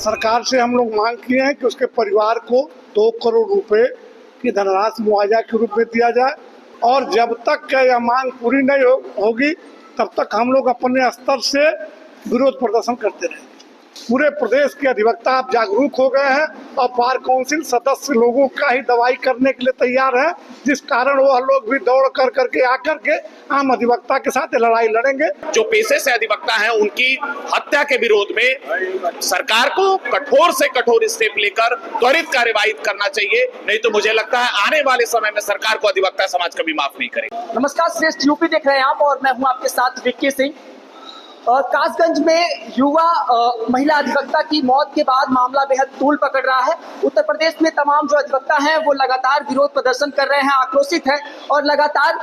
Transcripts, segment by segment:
सरकार से हम लोग मांग किए हैं कि उसके परिवार को 2 करोड़ रुपए की धनराशि मुआवजा के रूप में दिया जाए और जब तक यह मांग पूरी नहीं होगी तब तक हम लोग अपने स्तर से विरोध प्रदर्शन करते रहेंगे। पूरे प्रदेश के अधिवक्ता आप जागरूक हो गए हैं और बार काउंसिल सदस्य लोगों का ही दवाई करने के लिए तैयार है, जिस कारण वह लोग भी दौड़ कर करके आकर के आम अधिवक्ता के साथ लड़ाई लड़ेंगे। जो पेशे से अधिवक्ता हैं उनकी हत्या के विरोध में सरकार को कठोर से कठोर स्टेप लेकर त्वरित कार्यवाही करना चाहिए, नहीं तो मुझे लगता है आने वाले समय में सरकार को अधिवक्ता समाज कभी माफ नहीं करेगी। नमस्कार, श्रेष्ठ यूपी देख रहे हैं आप और मैं हूं आपके साथ विक्की सिंह। कासगंज में युवा महिला अधिवक्ता की मौत के बाद मामला बेहद तूल पकड़ रहा है। उत्तर प्रदेश में तमाम जो अधिवक्ता हैं वो लगातार विरोध प्रदर्शन कर रहे हैं, आक्रोशित हैं और लगातार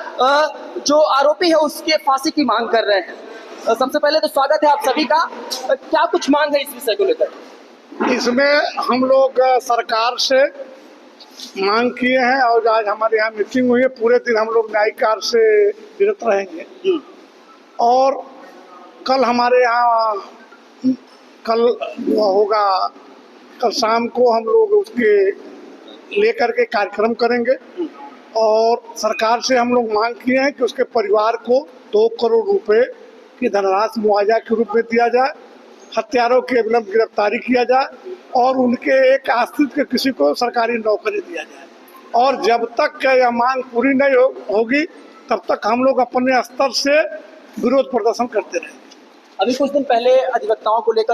जो आरोपी है उसके फांसी की मांग कर रहे हैं। सबसे पहले तो स्वागत है आप सभी का। क्या कुछ मांग है इस विषय को लेकर? इसमें हम लोग सरकार से मांग किए हैं और आज हमारे यहाँ मीटिंग हुई है। पूरे दिन हम लोग न्यायिक कार्य से विरत रहेंगे और कल हमारे यहाँ कल होगा, कल शाम को हम लोग उसके लेकर के कार्यक्रम करेंगे और सरकार से हम लोग मांग किए हैं कि उसके परिवार को 2 करोड़ रुपए की धनराशि मुआवजा के रूप में दिया जाए, हत्यारों की अविलंब गिरफ्तारी किया जाए और उनके एक आश्रित के किसी को सरकारी नौकरी दिया जाए और जब तक यह मांग पूरी नहीं होगी तब तक हम लोग अपने स्तर से विरोध प्रदर्शन करते रहेंगे। अभी कुछ दिन पहले अधिवक्ताओं को लेकर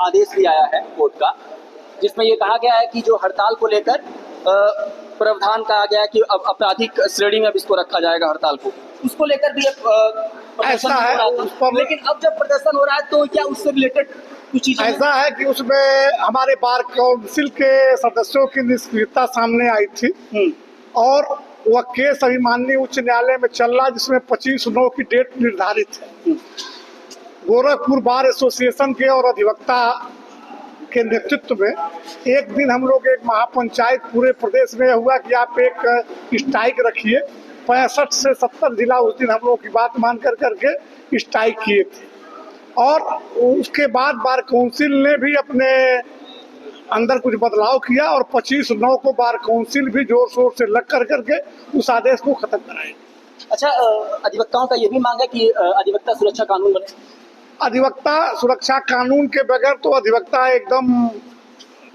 आदेश भी आया है कोर्ट का, जिसमें ये कहा गया है कि जो हड़ताल को लेकर प्रावधान कहा गया है कि अब आपराधिक श्रेणी में अब इसको रखा जाएगा हड़ताल को, उसको लेकर भी प्रदर्शन हो रहा था। लेकिन अब जब प्रदर्शन हो रहा है तो क्या उससे रिलेटेड कुछ चीजें ऐसा है कि उसमें हमारे बार काउंसिल के सदस्यों की निष्क्रियता सामने आई थी और वह केस अभी माननीय उच्च न्यायालय में चल रहा, जिसमें 25/9 की डेट निर्धारित है। गोरखपुर बार एसोसिएशन के और अधिवक्ता के नेतृत्व में एक दिन हम लोग एक महापंचायत पूरे प्रदेश में हुआ कि आप एक स्ट्राइक रखिए। 65 से 70 जिला उस दिन हम लोग की बात मान करके स्ट्राइक किए थे और उसके बाद बार काउंसिल ने भी अपने अंदर कुछ बदलाव किया और 25/9 को बार काउंसिल भी जोर शोर से लग करके उस आदेश को खत्म कराए। अच्छा, अधिवक्ताओं का ये भी मांग है कि अधिवक्ता सुरक्षा कानून बने। अधिवक्ता सुरक्षा कानून के बगैर तो अधिवक्ता एकदम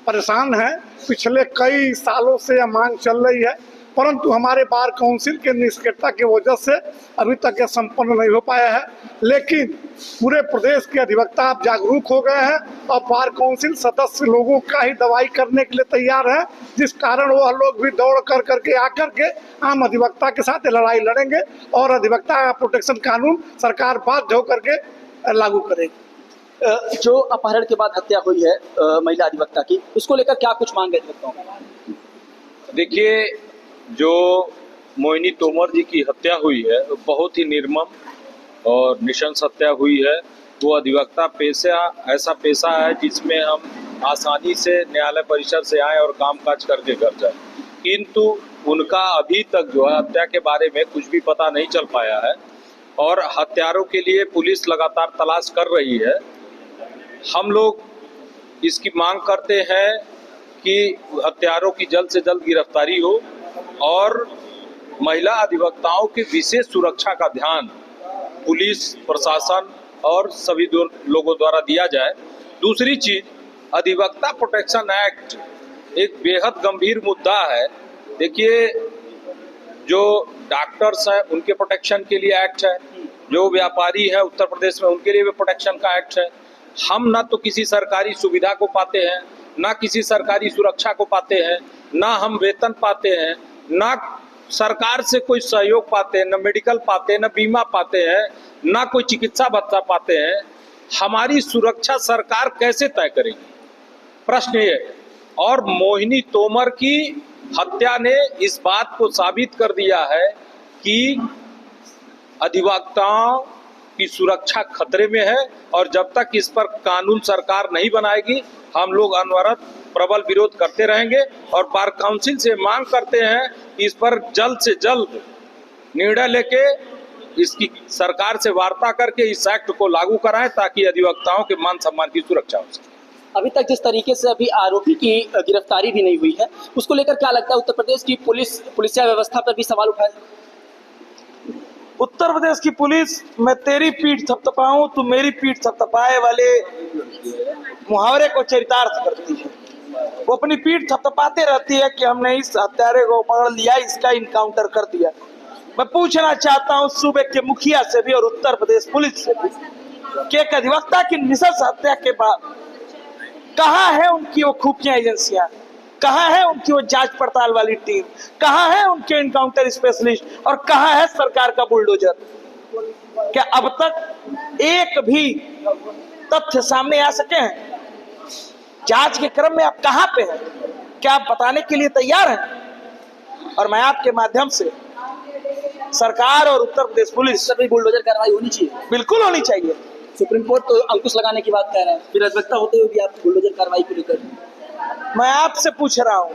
परेशान है। पिछले कई सालों से यह मांग चल रही है, परंतु हमारे बार काउंसिल के निष्क्रियता की वजह से अभी तक यह संपन्न नहीं हो पाया है। लेकिन पूरे प्रदेश के अधिवक्ता आप जागरूक हो गए हैं और बार काउंसिल सदस्य लोगों का ही दवाई करने के लिए तैयार है, जिस कारण वह लोग भी दौड़ कर करके आकर के आम अधिवक्ता के साथ लड़ाई लड़ेंगे और अधिवक्ता प्रोटेक्शन कानून सरकार बाध्य होकर के लागू करेगी। जो अपहरण के बाद हत्या हुई है महिला अधिवक्ता की, उसको लेकर क्या कुछ मांग है अधिवक्ताओं की? देखिए, जो मोहिनी तोमर जी की हत्या हुई है बहुत ही निर्मम और नृशंस हत्या हुई है। वो अधिवक्ता पेशा ऐसा पेशा है जिसमें हम आसानी से न्यायालय परिसर से आए और कामकाज करके घर जाए, किंतु उनका अभी तक जो है हत्या के बारे में कुछ भी पता नहीं चल पाया है और हत्यारों के लिए पुलिस लगातार तलाश कर रही है। हम लोग इसकी मांग करते हैं कि हत्यारों की जल्द से जल्द गिरफ्तारी हो और महिला अधिवक्ताओं की विशेष सुरक्षा का ध्यान पुलिस प्रशासन और सभी लोगों द्वारा दिया जाए। दूसरी चीज, अधिवक्ता प्रोटेक्शन एक्ट एक बेहद गंभीर मुद्दा है। देखिए, जो डॉक्टर्स हैं उनके प्रोटेक्शन के लिए एक्ट है, जो व्यापारी है उत्तर प्रदेश में उनके लिए भी प्रोटेक्शन का एक्ट है। हम ना तो किसी सरकारी सुविधा को पाते हैं, ना किसी सरकारी सुरक्षा को पाते हैं, ना हम वेतन पाते हैं, ना सरकार से कोई सहयोग पाते हैं, ना मेडिकल पाते हैं, ना बीमा पाते हैं, ना कोई चिकित्सा भत्ता पाते हैं। हमारी सुरक्षा सरकार कैसे तय करेगी? प्रश्न ये है। और मोहिनी तोमर की हत्या ने इस बात को साबित कर दिया है कि अधिवक्ताओं की सुरक्षा खतरे में है और जब तक इस पर कानून सरकार नहीं बनाएगी हम लोग अनवरत प्रबल विरोध करते रहेंगे और बार काउंसिल से मांग करते हैं कि इस पर जल्द से जल्द निर्णय लेके इसकी सरकार से वार्ता करके इस एक्ट को लागू कराएं ताकि अधिवक्ताओं के मान सम्मान की सुरक्षा हो सके। अभी तक जिस तरीके से अभी आरोपी की गिरफ्तारी भी नहीं हुई है, उसको लेकर क्या लगता है उत्तर प्रदेश की पुलिसिया व्यवस्था पर भी सवाल उठाए? उत्तर प्रदेश की पुलिस मैं तेरी पीठ थपथपाऊं तू मेरी पीठ थपथपाए वाले मुहावरे को चरितार्थ करती है। वो अपनी पीठ थपथपाते रहती है कि हमने इस हत्यारे को पकड़ लिया, इसका इनकाउंटर कर दिया। मैं पूछना चाहता हूं सूबे के मुखिया से भी और उत्तर प्रदेश पुलिस से भी कि एक अधिवक्ता की नृशंस हत्या के बाद कहाँ है उनकी वो खुफिया एजेंसियां, कहाँ है उनकी वो जांच पड़ताल वाली टीम, कहाँ है उनके इनकाउंटर स्पेशलिस्ट और कहाँ है सरकार का बुलडोजर? क्या अब तक एक भी तथ्य सामने आ सके हैं? जांच के क्रम में आप कहाँ पे हैं? क्या आप बताने के लिए तैयार हैं? और मैं आपके माध्यम से सरकार और उत्तर प्रदेश पुलिस सभी बुलडोजर कार्रवाई होनी चाहिए, बिल्कुल होनी चाहिए। सुप्रीम कोर्ट तो अंकुश लगाने की बात कह रहा है, फिर अधिवक्ता होते हुए भी आप बुलडोजर कार्रवाई को लेकर? मैं आपसे पूछ रहा हूं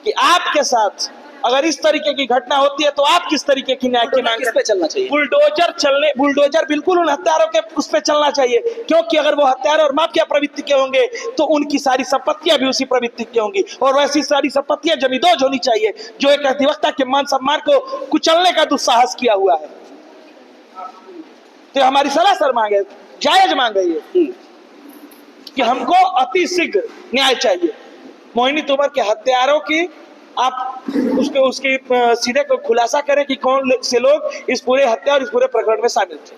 कि आपके साथ अगर इस तरीके की घटना होती है तो आप किस तरीके की न्याय की मांग किस पे चलना चाहिए? बुलडोजर बिल्कुल उन हत्यारों के उस पे चलना चाहिए, क्योंकि अगर वो हत्यारे और माफिया प्रवृत्ति के होंगे तो उनकी सारी संपत्तियां भी उसी प्रवृत्ति की होंगी और वैसी सारी संपत्तियां जमींदोज होनी चाहिए जो एक अधिवक्ता के मान सम्मान को कुचलने का दुस्साहस किया हुआ है। तो हमारी सरासर मांग है, जायज मांग है ये कि हमको अति शीघ्र न्याय चाहिए। मोहिनी तोमर के हत्यारों की आप उसके सीधे को खुलासा करें कि कौन से लोग इस पूरे हत्या और इस पूरे प्रकरण में शामिल थे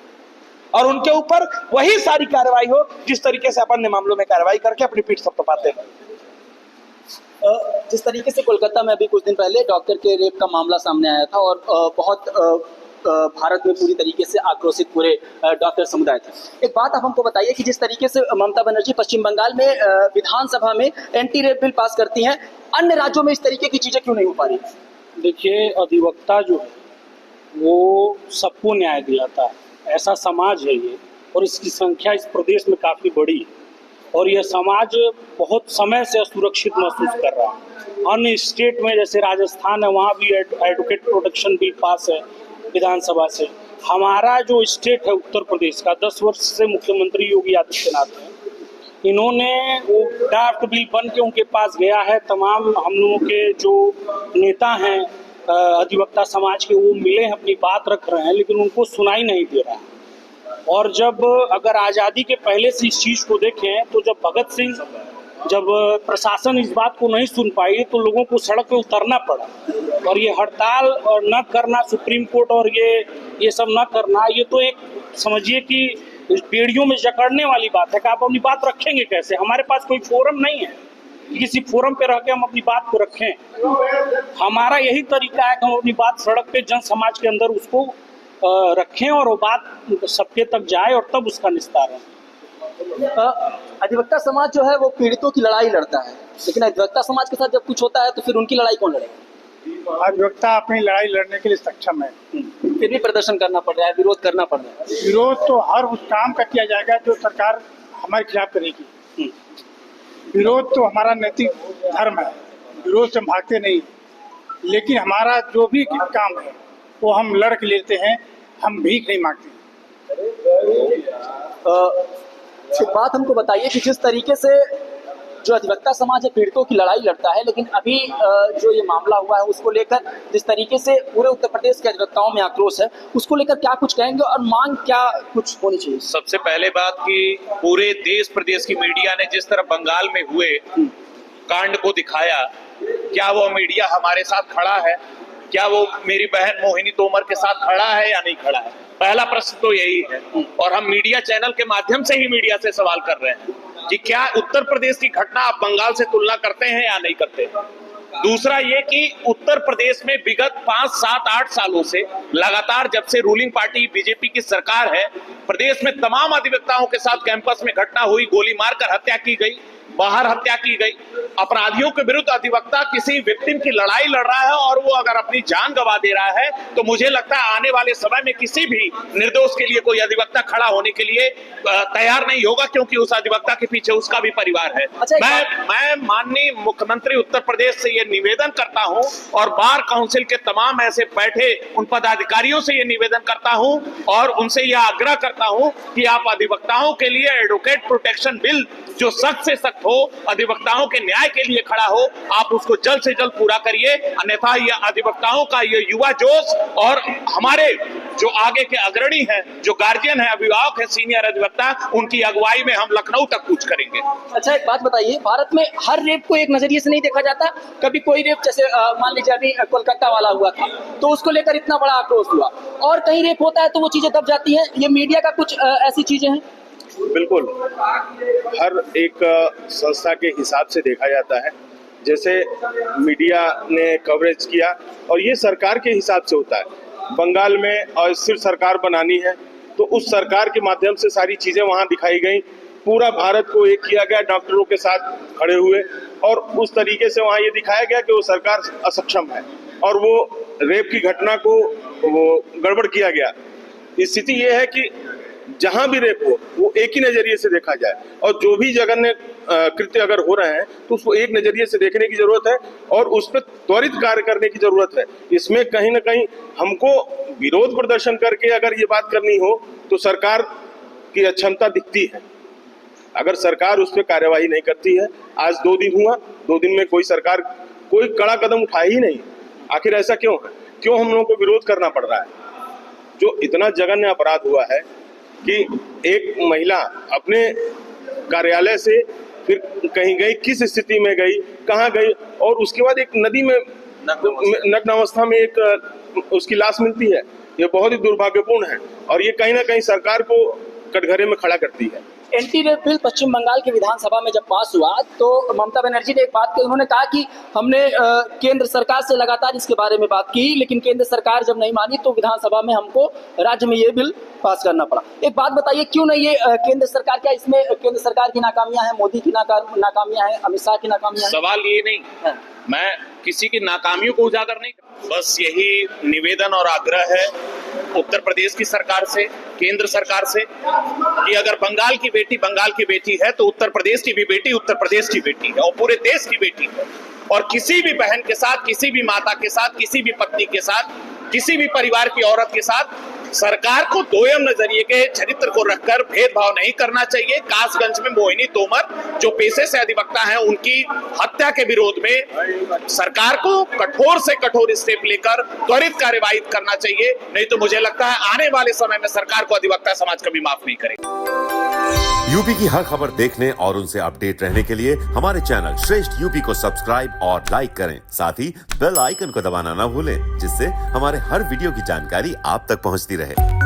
और उनके ऊपर वही सारी कार्रवाई हो जिस तरीके से अपन ने मामलों में कार्रवाई करके अपनी पीठ थपथपाते हैं। जिस तरीके से कोलकाता में अभी कुछ दिन पहले डॉक्टर के रेप का मामला सामने आया था और बहुत भारत में पूरी तरीके से आक्रोशित पूरे डॉक्टर समुदाय थे। एक बात आप हमको बताइए कि जिस तरीके से ममता बनर्जी पश्चिम बंगाल में विधानसभा में एंटी रेप बिल पास करती हैं, अन्य राज्यों में इस तरीके की चीजें क्यों नहीं हो पा रही? देखिए, अधिवक्ता जो है वो सबको न्याय दिलाता है, ऐसा समाज है ये, और इसकी संख्या इस प्रदेश में काफी बड़ी है और यह समाज बहुत समय से असुरक्षित महसूस कर रहा है। अन्य स्टेट में जैसे राजस्थान है, वहाँ भी एडवोकेट प्रोटेक्शन बिल पास है विधानसभा से। हमारा जो स्टेट है उत्तर प्रदेश का, 10 वर्ष से मुख्यमंत्री योगी आदित्यनाथ हैं, इन्होंने वो ड्राफ्ट बिल बन के उनके पास गया है। तमाम हम लोगों के जो नेता हैं अधिवक्ता समाज के, वो मिले हैं, अपनी बात रख रहे हैं, लेकिन उनको सुनाई नहीं दे रहा है। और जब अगर आज़ादी के पहले से इस चीज़ को देखें तो जब प्रशासन इस बात को नहीं सुन पाई तो लोगों को सड़क पे उतरना पड़ा और ये हड़ताल और न करना, सुप्रीम कोर्ट और ये सब न करना, ये तो एक समझिए कि बेड़ियों में जकड़ने वाली बात है कि आप अपनी बात रखेंगे कैसे? हमारे पास कोई फोरम नहीं है कि किसी फोरम पे रह के हम अपनी बात को रखें। हमारा यही तरीका है कि हम अपनी बात सड़क पे जन समाज के अंदर उसको रखें और वो बात सबके तक जाए और तब उसका निस्तारण। अधिवक्ता समाज जो है वो पीड़ितों की लड़ाई लड़ता है, लेकिन अधिवक्ता समाज के साथ जब कुछ होता है तो फिर उनकी लड़ाई कौन लड़ेगा? अधिवक्ता अपनी लड़ाई लड़ने के लिए सक्षम है, फिर भी प्रदर्शन करना पड़ रहा है, विरोध करना पड़ रहा है। विरोध तो हर उस काम का किया जाएगा जो सरकार हमारे खिलाफ करेगी। विरोध तो हमारा नैतिक धर्म है, विरोध से हम भागते नहीं, लेकिन हमारा जो भी काम है वो हम लड़ के लेते हैं, हम भीख नहीं मांगते। एक बात हमको बताइए कि जिस तरीके से जो अधिवक्ता समाज है पीड़ितों की लड़ाई लड़ता है, लेकिन अभी जो ये मामला हुआ है उसको लेकर जिस तरीके से पूरे उत्तर प्रदेश के अधिवक्ताओं में आक्रोश है, उसको लेकर क्या कुछ कहेंगे और मांग क्या कुछ होनी चाहिए? सबसे पहले बात कि पूरे देश प्रदेश की मीडिया ने जिस तरह बंगाल में हुए कांड को दिखाया, क्या वो मीडिया हमारे साथ खड़ा है? क्या वो मेरी बहन मोहिनी तोमर के साथ खड़ा है या नहीं खड़ा है? पहला प्रश्न तो यही है और हम मीडिया चैनल के माध्यम से ही मीडिया से सवाल कर रहे हैं कि क्या उत्तर प्रदेश की घटना आप बंगाल से तुलना करते हैं या नहीं करते? दूसरा ये कि उत्तर प्रदेश में विगत 5, 7, 8 सालों से लगातार जब से रूलिंग पार्टी बीजेपी की सरकार है, प्रदेश में तमाम अधिवक्ताओं के साथ कैंपस में घटना हुई, गोली मारकर हत्या की गई, बाहर हत्या की गई। अपराधियों के विरुद्ध अधिवक्ता किसी विक्टिम की लड़ाई लड़ रहा है और वो अगर अपनी जान गंवा दे रहा है तो मुझे लगता है आने वाले समय में किसी भी निर्दोष के लिए कोई अधिवक्ता खड़ा होने के लिए तैयार नहीं होगा, क्योंकि उस अधिवक्ता के पीछे उसका भी परिवार है। मैं माननीय मुख्यमंत्री उत्तर प्रदेश से ये निवेदन करता हूं और बार काउंसिल के तमाम ऐसे बैठे उन पदाधिकारियों से ये निवेदन करता हूं और उनसे यह आग्रह करता हूं कि आप अधिवक्ताओं के लिए एडवोकेट प्रोटेक्शन बिल जो सख्त से सख्त हो, अधिवक्ताओं के न्याय के लिए खड़ा हो, आप उसको जल्द से जल्द पूरा करिए। अन्यथा यह अधिवक्ताओं का ये युवा जोश और हमारे जो आगे के अग्रणी हैं, जो गार्जियन है, अभिभावक है, सीनियर अधिवक्ता, उनकी अगुवाई में हम लखनऊ तक कूच करेंगे। अच्छा, एक बात बताइए, भारत में हर रेप को एक नजरिए से नहीं देखा जाता। कभी कोई रेप, जैसे मान लीजिए अभी कोलकाता वाला हुआ था, तो उसको लेकर इतना बड़ा आक्रोश हुआ, और कहीं रेप होता है तो वो चीजें दब जाती हैं। ये मीडिया का कुछ ऐसी चीजें हैं। बिल्कुल, हर एक संस्था के हिसाब से देखा जाता है। जैसे मीडिया ने कवरेज किया, और ये सरकार के हिसाब से होता है। बंगाल में अस्थिर सरकार बनानी है तो उस सरकार के माध्यम से सारी चीजें वहां दिखाई गई। पूरा भारत को एक किया गया, डॉक्टरों के साथ खड़े हुए, और उस तरीके से वहां ये दिखाया गया कि वो सरकार असक्षम है और वो रेप की घटना को वो गड़बड़ किया गया। स्थिति ये है कि जहां भी रेप हो वो एक ही नजरिए से देखा जाए, और जो भी जघन्य कृत्य अगर हो रहे हैं तो उसको एक नजरिए से देखने की जरूरत है और उस पर त्वरित कार्य करने की जरूरत है। इसमें कहीं ना कहीं हमको विरोध प्रदर्शन करके अगर ये बात करनी हो तो सरकार की अक्षमता दिखती है। अगर सरकार उस पर कार्यवाही नहीं करती है, आज 2 दिन हुआ, 2 दिन में कोई सरकार कोई कड़ा कदम उठाई ही नहीं। आखिर ऐसा क्यों है? क्यों हम लोगों को विरोध करना पड़ रहा है? जो इतना जघन्य अपराध हुआ है कि एक महिला अपने कार्यालय से फिर कहीं गई, किस स्थिति में गई, कहाँ गई, और उसके बाद एक नदी में नग्न अवस्था में एक उसकी लाश मिलती है। ये बहुत ही दुर्भाग्यपूर्ण है और ये कहीं ना कहीं सरकार को कटघरे में खड़ा करती है। एंटी रेप बिल पश्चिम बंगाल की विधानसभा में जब पास हुआ तो ममता बनर्जी ने एक बात कही। उन्होंने कहा कि हमने केंद्र सरकार से लगातार इसके बारे में बात की, लेकिन केंद्र सरकार जब नहीं मानी तो विधानसभा में हमको राज्य में ये बिल पास करना पड़ा। एक बात बताइए, क्यों नहीं ये केंद्र सरकार, क्या इसमें केंद्र सरकार की नाकामियां हैं, मोदी की नाकामियां हैं, अमित शाह की नाकामियां हैं? सवाल ये नहीं है, मैं किसी की नाकामियों को उजागर नहीं करता, बस यही निवेदन और आग्रह है उत्तर प्रदेश की सरकार से, केंद्र सरकार से, कि अगर बंगाल की बेटी बंगाल की बेटी है तो उत्तर प्रदेश की भी बेटी उत्तर प्रदेश की बेटी है और पूरे देश की बेटी है। और किसी भी बहन के साथ, किसी भी माता के साथ, किसी भी पत्नी के साथ, किसी भी परिवार की औरत के साथ सरकार को दोयम नजरिए के चरित्र को रखकर भेदभाव नहीं करना चाहिए। कासगंज में मोहिनी तोमर जो पेशे से अधिवक्ता हैं, उनकी हत्या के विरोध में सरकार को कठोर से कठोर स्टेप लेकर त्वरित कार्यवाही करना चाहिए, नहीं तो मुझे लगता है आने वाले समय में सरकार को अधिवक्ता समाज कभी माफ नहीं करेगी। यूपी की हर खबर देखने और उनसे अपडेट रहने के लिए हमारे चैनल श्रेष्ठ यूपी को सब्सक्राइब और लाइक करें। साथ ही बेल आइकन को दबाना ना भूलें, जिससे हमारे हर वीडियो की जानकारी आप तक पहुंचती रहे।